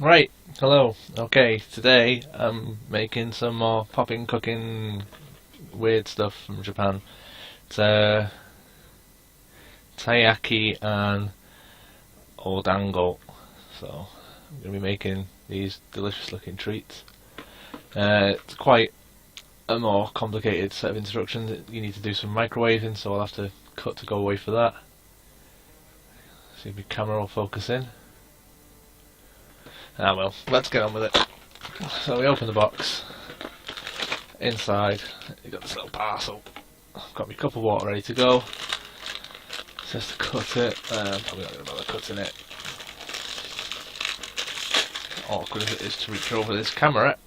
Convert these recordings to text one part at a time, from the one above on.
Right, hello. Okay, today I'm making some more popping cooking weird stuff from Japan. It's Taiyaki and Odango. So I'm going to be making these delicious looking treats. It's quite a more complicated set of instructions. You need to do some microwaving, so I'll have to cut to go away for that. See if my camera will focus in. Ah well, let's get on with it. So we open the box. Inside, you've got this little parcel. I've got my cup of water ready to go. It says to cut it. Probably not going to bother cutting it. Awkward as it is to reach over this camera.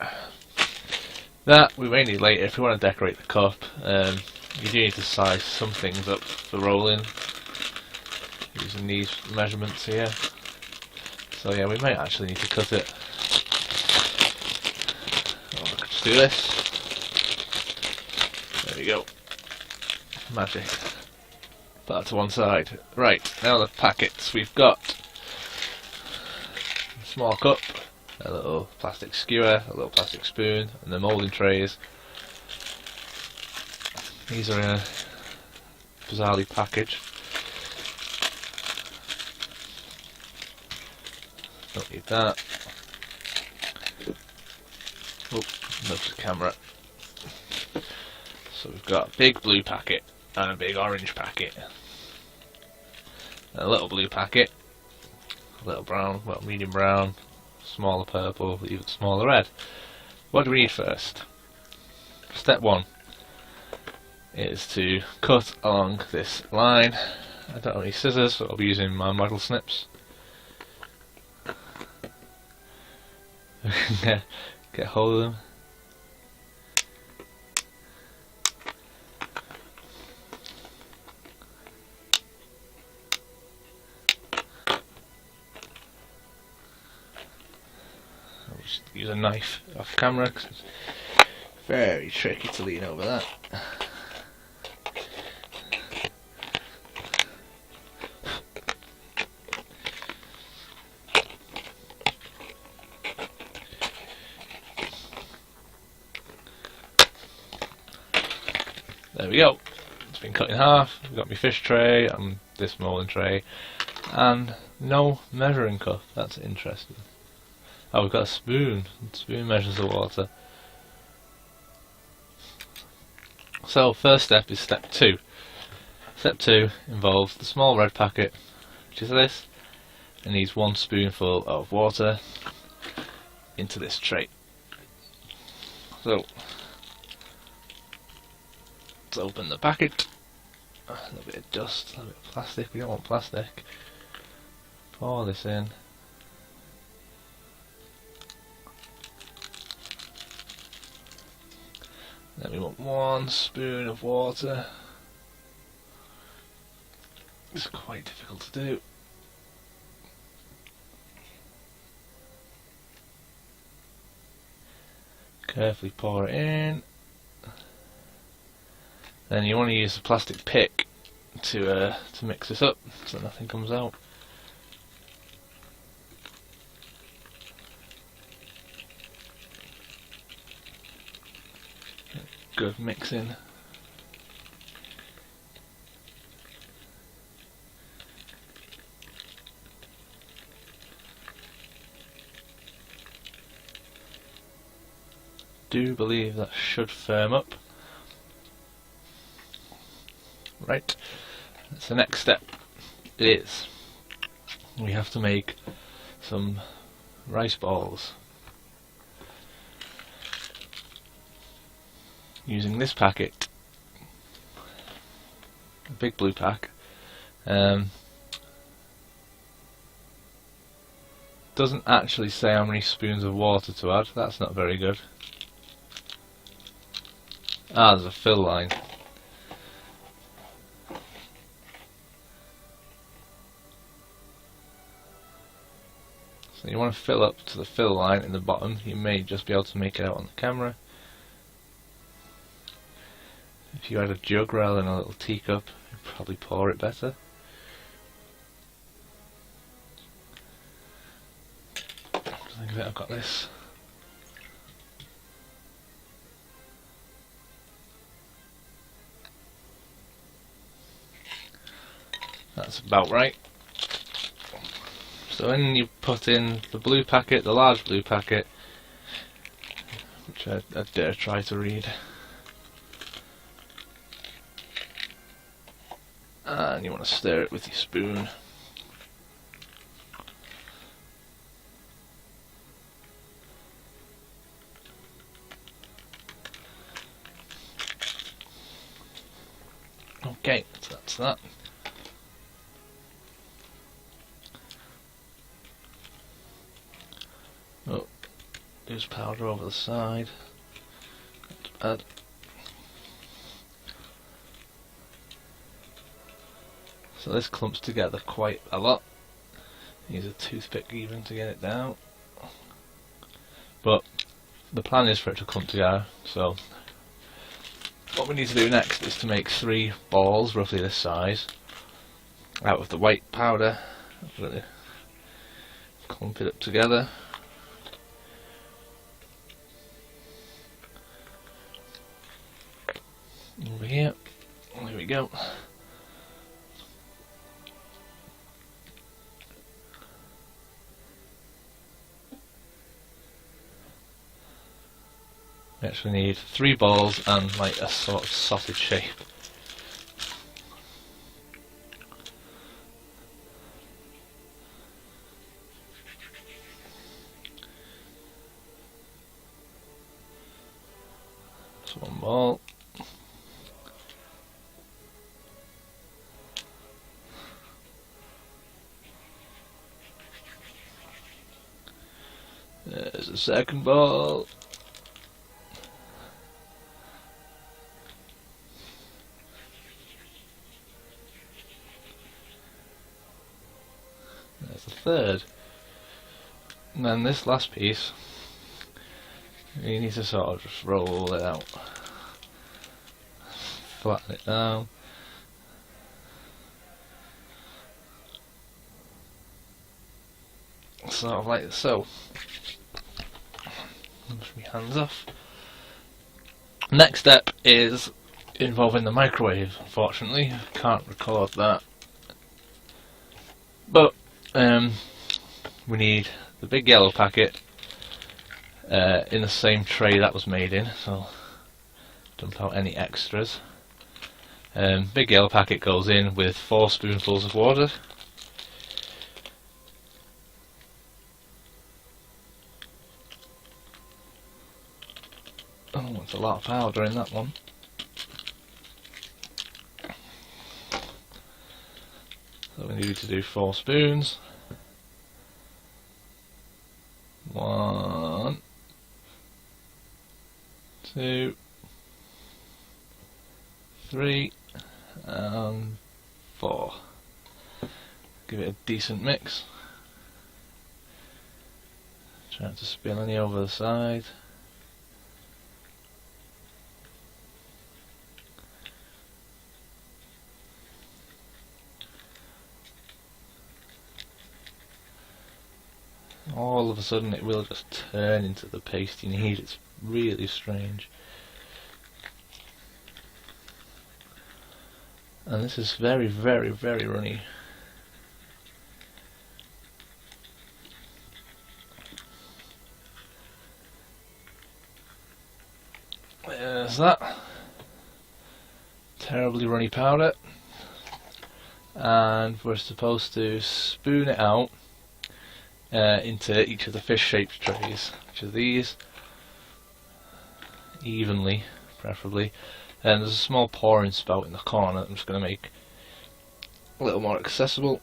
That we may need later if we want to decorate the cup. You do need to size some things up for rolling using these measurements here. So yeah, we might actually need to cut it. Let's do this. There we go. Magic. Put that to one side. Right, now the packets. We've got a small cup, a little plastic skewer, a little plastic spoon, and the moulding trays. These are in a bizarrely packaged. Don't need that. Oh, that's the camera. So we've got a big blue packet and a big orange packet. A little blue packet, a little brown, well medium brown, smaller purple, even smaller red. What do we need first? Step one is to cut along this line. I don't have any scissors, so I'll be using my model snips. Get hold of them. I'll just use a knife off camera because it's very tricky to lean over that. There we go. It's been cut in half. We've got my fish tray and this moulding tray, and no measuring cup. That's interesting. Oh, we've got a spoon. The spoon measures the water. So first step is step two. Step two involves the small red packet, which is this, and needs 1 spoonful of water into this tray. So let's open the packet. A little bit of dust, a little bit of plastic. We don't want plastic. Pour this in. Then we want 1 spoon of water. It's quite difficult to do. Carefully pour it in. Then you want to use a plastic pick to mix this up so nothing comes out. Good mixing. Do believe that should firm up. Right, that's the next step. It is. We have to make some rice balls using this packet, a big blue pack. Doesn't actually say how many spoons of water to add. That's not very good. Ah, there's a fill line. So you want to fill up to the fill line in the bottom. You may just be able to make it out on the camera. If you had a jug rather than a little teacup, you'd probably pour it better. think of it, I've got this. That's about right. So then you put in the blue packet, the large blue packet, which I dare try to read. And you want to stir it with your spoon. Okay, so that's that. Oh, there's powder over the side. That's bad. So this clumps together quite a lot. Use a toothpick even to get it down. But the plan is for it to clump together, so what we need to do next is to make 3 balls roughly this size out of the white powder. Really clump it up together. Over here. There we go. We actually need 3 balls and like a sort of sausage shape. That's 1 ball. There's a second ball. There's the third. And then this last piece, you need to sort of just roll it out. Flatten it down. Sort of like so. Wash my hands off. Next step is involving the microwave. Unfortunately, I can't record that. But we need the big yellow packet in the same tray that was made in, so dump out any extras. Big yellow packet goes in with 4 spoonfuls of water. Oh, that's a lot of powder in that one. So we need to do 4 spoons. 1, 2, 3, and 4. Give it a decent mix. Try not to spill any over the side. All of a sudden it will just turn into the paste you need. It's really strange. And this is very, very, very runny. There's that. Terribly runny powder. And we're supposed to spoon it out into each of the fish-shaped trays, which are these, evenly, preferably. And there's a small pouring spout in the corner that I'm just going to make a little more accessible.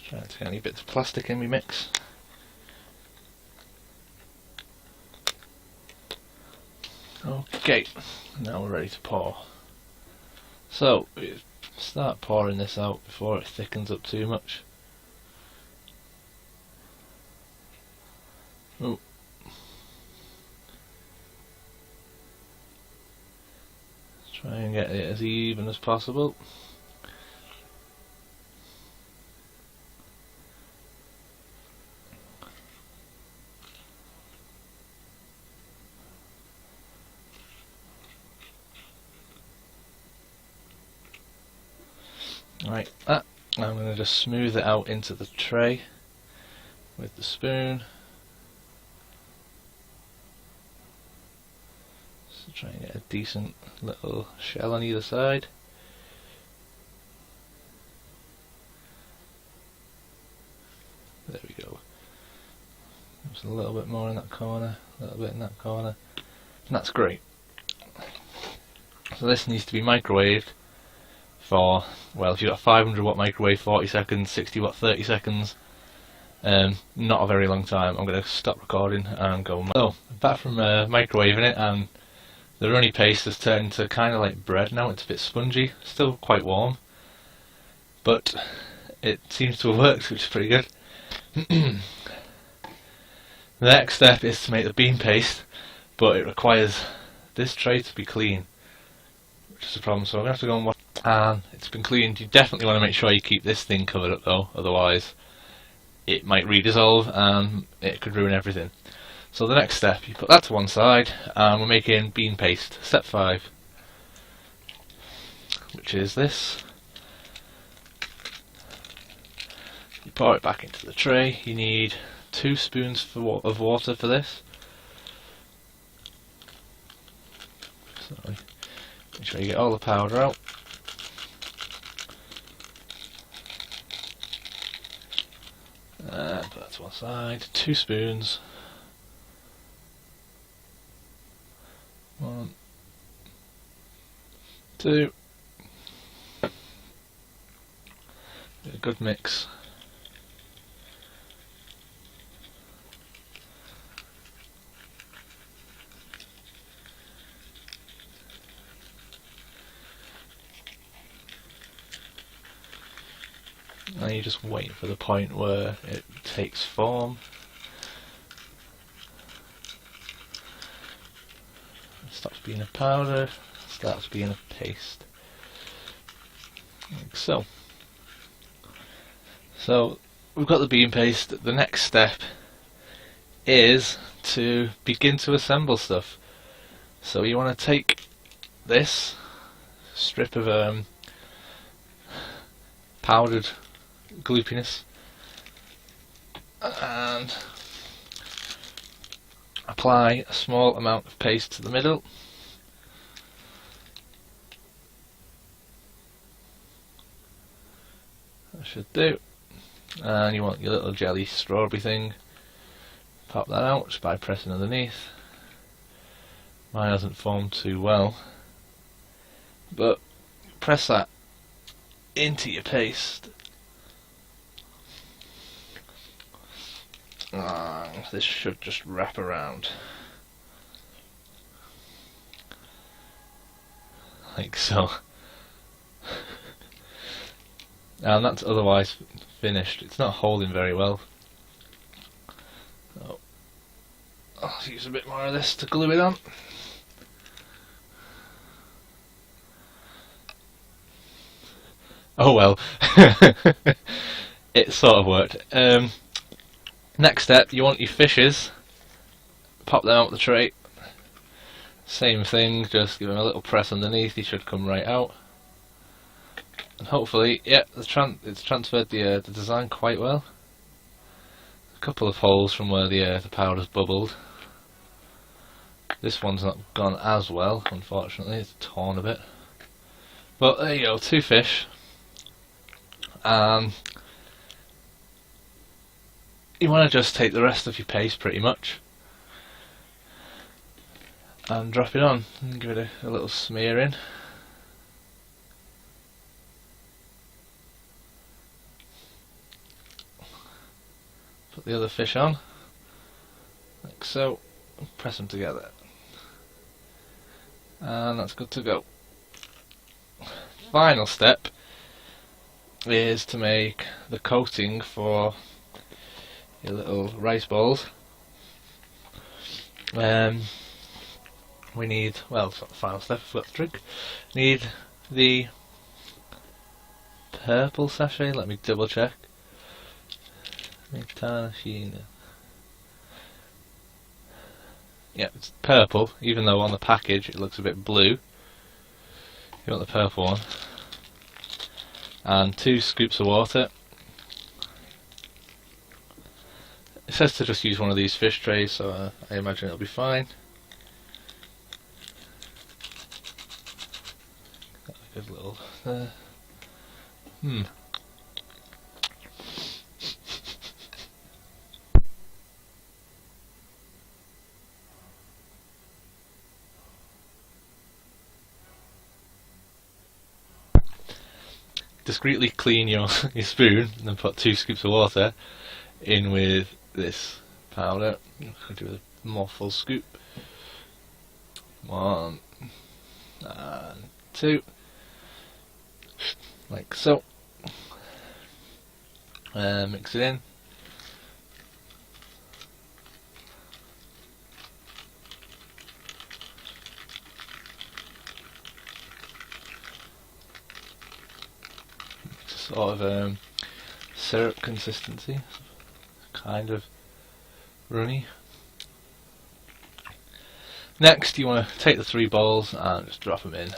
Try not to get any bits of plastic in my mix. Okay, now we're ready to pour. So, we start pouring this out before it thickens up too much. Oh. Try and get it as even as possible. Right, I'm going to just smooth it out into the tray with the spoon. So try and get a decent little shell on either side. There we go. Just a little bit more in that corner, a little bit in that corner, and that's great. So this needs to be microwaved for, well, if you've got a 500 watt microwave, 40 seconds, 60 watt, 30 seconds, not a very long time. I'm going to stop recording and go. So, apart from microwaving it, and the runny paste has turned into kind of like bread now. It's a bit spongy, still quite warm, but it seems to have worked, which is pretty good. The next step is to make the bean paste, but it requires this tray to be clean, which is a problem. So I'm going to have to go and wash. And it's been cleaned. You definitely want to make sure you keep this thing covered up though, otherwise it might redissolve and it could ruin everything. So the next step, you put that to one side, and we're making bean paste, step 5, which is this. You pour it back into the tray. You need 2 spoons of water for this. So make sure you get all the powder out. Put that to one side. 2 spoons. 1, 2. Do a good mix. Now you just wait for the point where it takes form. It stops being a powder, starts being a paste. Like so. So we've got the bean paste. The next step is to begin to assemble stuff. So you want to take this strip of powdered gloopiness and apply a small amount of paste to the middle. That should do. And you want your little jelly strawberry thing. Pop that out just by pressing underneath. Mine hasn't formed too well, but press that into your paste. This should just wrap around like so. And that's otherwise finished. It's not holding very well. So I'll use a bit more of this to glue it on. Oh well. It sort of worked. Next step, you want your fishes. Pop them out the tray. Same thing, just give them a little press underneath. They should come right out. And hopefully, yeah, it's transferred the design quite well. A couple of holes from where the powder's bubbled. This one's not gone as well, unfortunately. It's torn a bit. But there you go, 2 fish. You want to just take the rest of your paste pretty much and drop it on and give it a little smear in. Put the other fish on like so, and press them together, and that's good to go. Final step is to make the coating for your little rice balls. We need, well, it's not the final step, I forgot the trick. Need the purple sachet, let me double check. Yeah, it's purple, even though on the package it looks a bit blue. You want the purple one. and 2 scoops of water. It says to just use one of these fish trays, so I imagine it'll be fine. Got a good little Discreetly clean your spoon and then put 2 scoops of water in with this powder. I'll do a more full scoop. 1 and 2, like so. Mix it in. Sort of syrup consistency, kind of runny. Next, you want to take the 3 balls and just drop them in,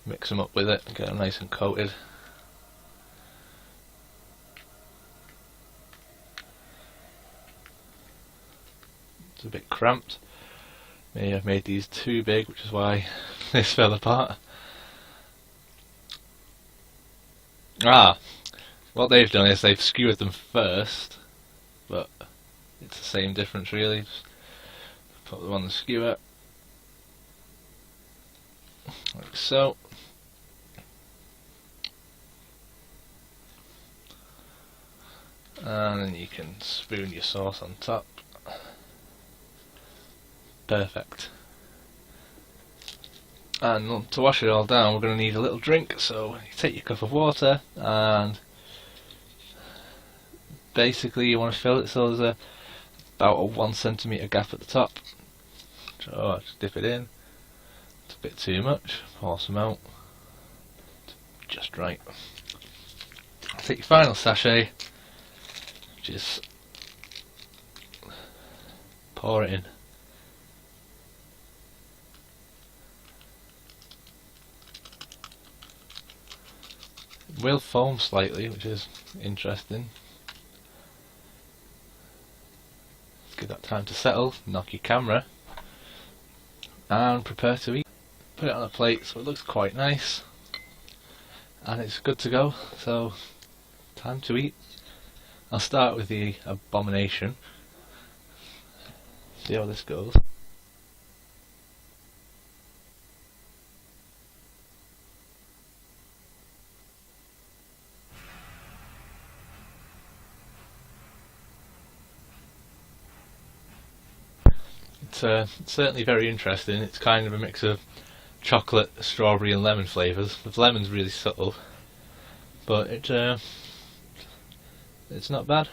mix them up with it, and get them nice and coated. It's a bit cramped. Maybe I've made these too big, which is why this fell apart. What they've done is they've skewered them first, but it's the same difference really. Just put them on the skewer, like so. And then you can spoon your sauce on top. Perfect. And to wash it all down, we're going to need a little drink, so you take your cup of water and basically you want to fill it so there's about a 1 centimetre gap at the top. So just dip it in. It's a bit too much, pour some out. Just right. Take your final sachet, just pour it in. It will foam slightly, which is interesting. Give that time to settle, knock your camera, and prepare to eat. Put it on a plate so it looks quite nice, and it's good to go. So, time to eat. I'll start with the abomination. See how this goes. It's certainly very interesting. It's kind of a mix of chocolate, strawberry and lemon flavours. The lemon's really subtle, but it's not bad.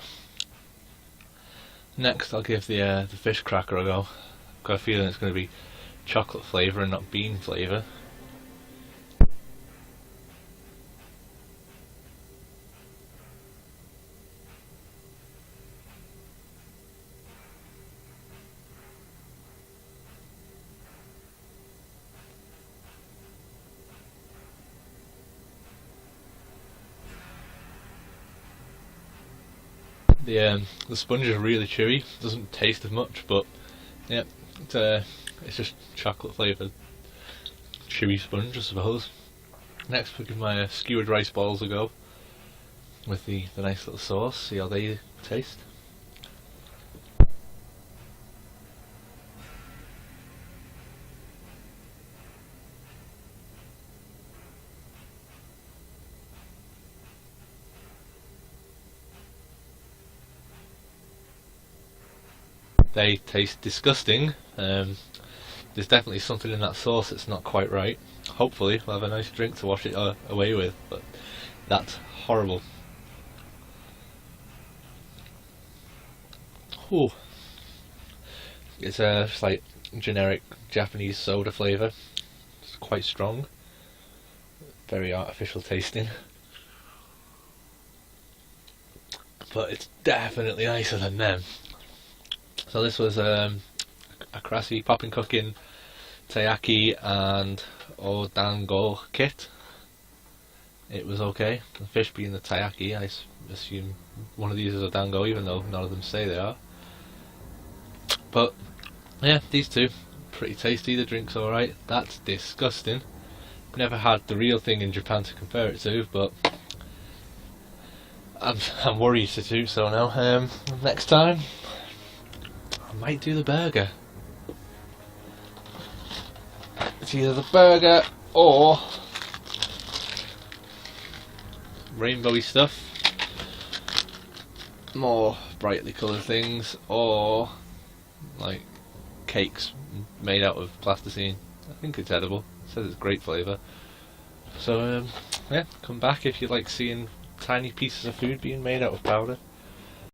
Next I'll give the fish cracker a go. I've got a feeling it's going to be chocolate flavour and not bean flavour. The sponge is really chewy, doesn't taste as much, but yeah, it's just chocolate flavoured chewy sponge, I suppose. Next we'll give my skewered rice balls a go with the nice little sauce, see how they taste. They taste disgusting. There's definitely something in that sauce that's not quite right. Hopefully we'll have a nice drink to wash it away with, but that's horrible. Ooh. It's just like generic Japanese soda flavour. It's quite strong. Very artificial tasting. But it's definitely nicer than them. So this was a Kracie Poppin Cookin, Taiyaki and Odango kit it was okay. The fish being the Taiyaki, I assume one of these is Odango, even though none of them say they are. But yeah, these two, pretty tasty. The drink's alright. That's disgusting. Never had the real thing in Japan to compare it to, but I'm worried to do so now. Next time, I might do the burger. It's either the burger or rainbowy stuff, more brightly coloured things, or like cakes made out of plasticine. I think it's edible. It says it's great flavour. So yeah, come back if you like seeing tiny pieces of food being made out of powder.